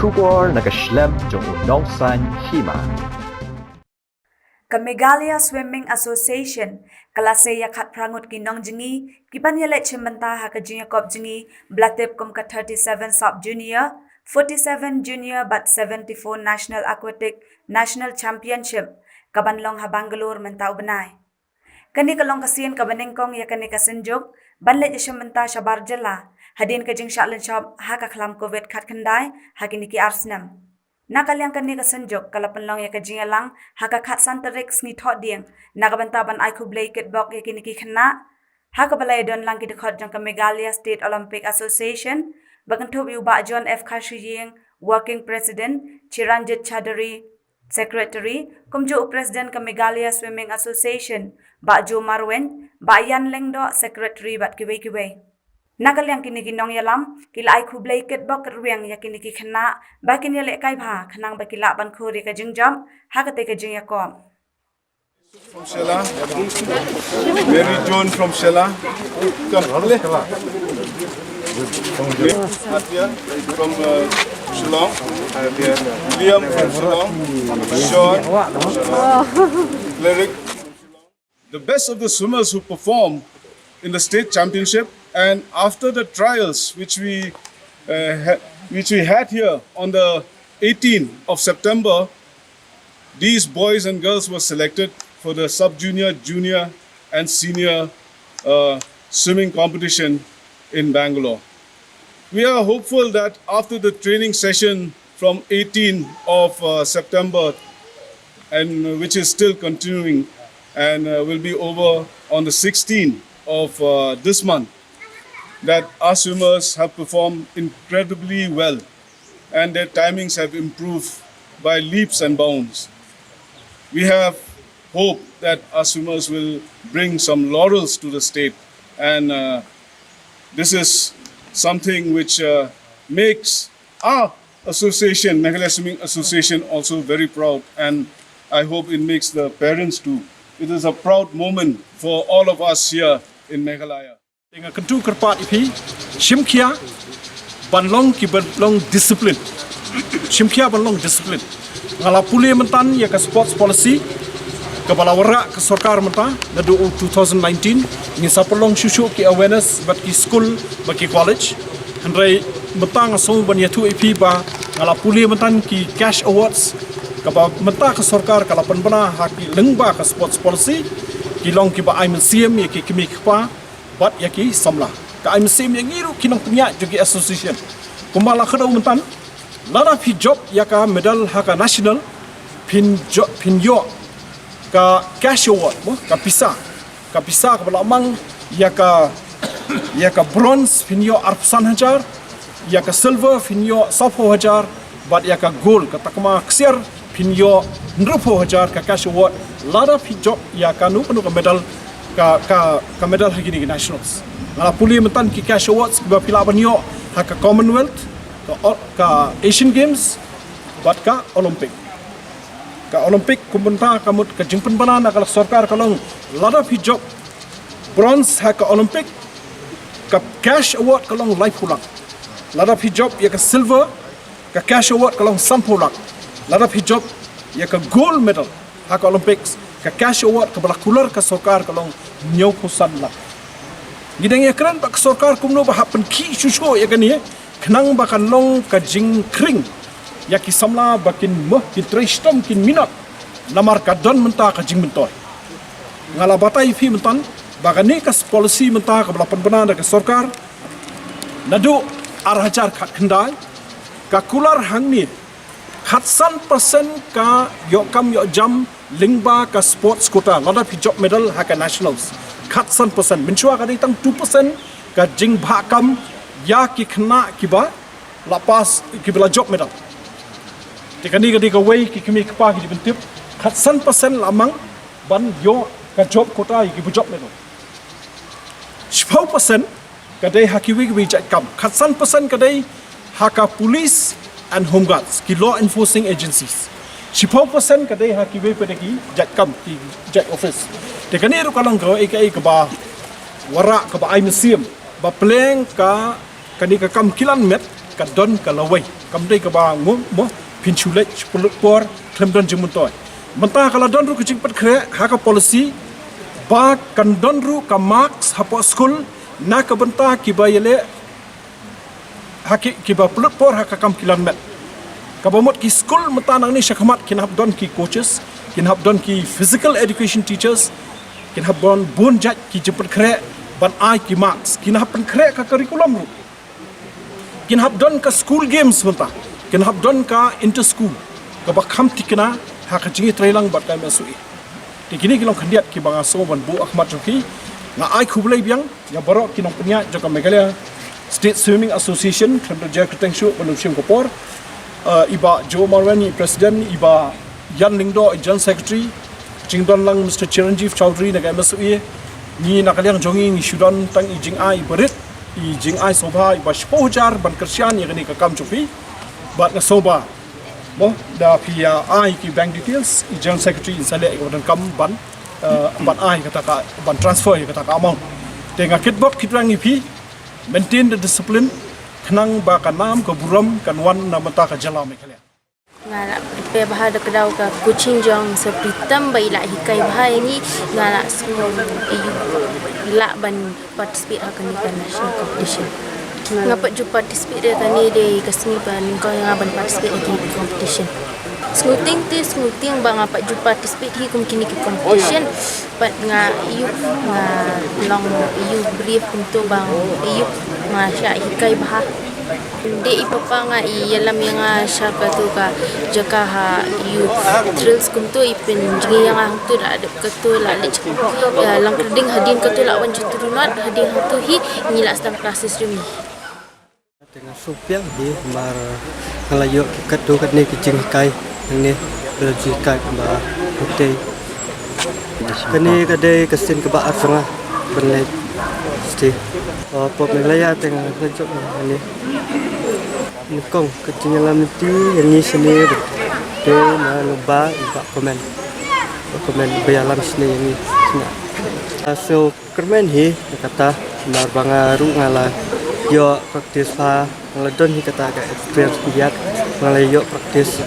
Shubor nakaslem jong unongsan hima. Meghalaya Swimming Association kalase yakat prangut kinong jingi kipan yalet chimanta ha kajinya kop jingi blatip kum ka 37 sub junior 47 junior but 74 national aquatic national championship kabanlong ha Bangalore mentau benai kani kalong kasien kabanengkong ya kani kasenjog banlet chimanta shabar jala hadin kajing shalen shop ha ka khlam covid khat khandai ha kini ki arsnam Nakalyang kani kasenjok kalapanlong ya kajing lang haka khat santarik sngi thot dieng nakabantaban ai khu blay kitbok ya kini ki khna haka balai don lang ki dekhot jang ka Meghalaya State Olympic Association baganthop yu ba John F Khashiying working president Chiranjit Chadari secretary kumjo president ka Meghalaya Swimming Association ba Jo Marwen ba Yan Lengdo secretary bat kiwei Nakalyang kini ginong yalam kila ai khublai ket bok ruang ya kini ki khna ba kini le kai bha khnang ba kila ban khori ka jingjam ha ka te ka jing yakom from Shela, Mary Joan from Shela, Atia from Shillong, Liam from Shillong, Sean, Lyric. The best of the swimmers who perform in the state championship. And after the trials, which we had here on the 18th of September, these boys and girls were selected for the sub-junior, junior, and senior swimming competition in Bangalore. We are hopeful that after the training session from 18th of September, and which is still continuing, and will be over on the 16th of this month, that our swimmers have performed incredibly well and their timings have improved by leaps and bounds. We have hope that our swimmers will bring some laurels to the state, and this is something which makes our association, Meghalaya Swimming Association, also very proud, and I hope it makes the parents too. It is a proud moment for all of us here in Meghalaya. Dengan kentu kerpat ipi, Shimkia banlong ki banlong disiplin. Shimkia banlong disiplin. Ngala puli mentan ya ke sports policy, kepala warak ke sarkar mentan, nadu 2019, ingin sapolong shushu ki awareness bat ki school, bat ki college. Handrai mentan asong ban yatu ipi ba ngala puli mentan ki cash awards, kepala mentan ke sarkar kalapan bana haki lengba ke sports policy, ki long ki ba ai museum ya ki kimi kpa. Buat yaki samla ka IMCM yang ngiru kinong punya juga association kumbala khadau mentan lada fi job yaka medal haka national pin yo ka cash award ka pisa ka bala mang yaka bronze pin yo arpsan hajar yaka silver pin yo sapo hajar bat yaka gold ka takma ksiar pin yo nrupo hajar ka cash award lada fi job yaka nu ka medal ka medal hari ni nationals. Ngala puli mentan ki cash awards ki pila banyo ka Commonwealth ka Asian Games bat ka Olympic. Ka Olympic kumbenta kamut ka jingpen banana kala sarkar kalong lada fi job bronze ka Olympic ka cash award kalong life pulang. Lada fi job ya ka silver ka cash award kalong sampulang. Lada fi job ya ka gold medal ka Olympics ka cash award ka balakular ka sarkar kalong nyau pusan lah. Gidang ya keren bak sarkar kumno ba happen ki shusho ya kan ya kenang bakan long ka jing kring ya ki samla bakin mah ki trestom kin minat lamar ka don menta ka jing mentoy ngala batai fi mentan bakani ka policy menta ka balapan bana ka sarkar nadu arhajar khat khandai ka kular hangni khatsan persen ka yokam yo jam lingba ka sports quota lada fi job medal haka nationals khatsan persen menchua ka ditang 2% ka jing bhakam ya ki khna ki ba lapas ki bela job medal tikani ka way ki kimi ka ki bentip khatsan persen lamang ban yo ka job quota ki job medal 10% ka dai haki wi jat kam khatsan persen ka dai haka police and home guards ki law enforcing agencies 10% kadai hakiwe pada ki jatkam ki jak office tekani ru kalang ko ekai ke ba warak ke ba ai museum ba pleng ka kani ka kam kilan met ka don ka lawai kam dei ka ba mo pinchule pulut por thlem don jimun toy menta kala don ru kuching pat khre ha ka policy ba kan don ru ka marks hapo school na ka benta ki ba yele haki ki ba pulut por ha ka kam kilan met ka ba mot ki school menta nang ni shakamat kin hab don ki coaches kin hab don ki physical education teachers kin hab don bon jat ki jemput khre ban ai ki marks kin hab pen khre ka curriculum ru kin hab don ka school games menta kin hab don ka inter school ka ba kham tikna ha ka jingi trailang bat ka masui tikini kilong khandiat ki banga so ban bu ahmad joki na ai khublai biang ya borok kinong punya joka Meghalaya State Swimming Association khamdo jakateng shu banu sim kopor iba Jo Marwani president iba Yan Lingdo general secretary jingdon lang Mr Chiranjeev Chowdhury na ka masui ni nakaliang jongi ni shudan tang i jing ai berit i jing ai sobha i ba spojar ban kersian ya ni ka kam chupi bat na soba mo da pia ai ki bank details i general secretary in sale ko dan kam ban ban ai kata ka ban transfer kata ka amount tenga kitbok kitrang ipi maintain the discipline khnang ba kanam ko buram kanwan na mata ka jala Meghalaya ngala pe bahada kedau ka kucing jong sepritam bai la hikai bahai ni ngala semua la ban participate akan di national competition ngapat ju participate dia kan ni de kasmi ban kau yang ban participate di competition Smuting bang ngapat ju participate hi kum kini ke competition but nga long you brief untuk bang nga sya hikai bahai di ipapa nga ialam yang syaka tu ka jaka ha youth drills kum tu ipin jingi yang hang tu ada ketu la lech lang keding hadin ketu la wan juturunat hadin hang tu hi ngila stang classes rumi tengah supiang di mar ngalayo ketu kadne kicing kai ni belaji kai ba hotel kani kadai kesin ke ba asanga benai sti pop Meghalaya tengah lanjut ni nikong kecing dalam nanti yang ni sini de na luba iba komen bayalam sini yang ni so kermen hi kata mar bangaru ngala yo praktis pa ngaladon hi kata ka experience biat ngalayo praktis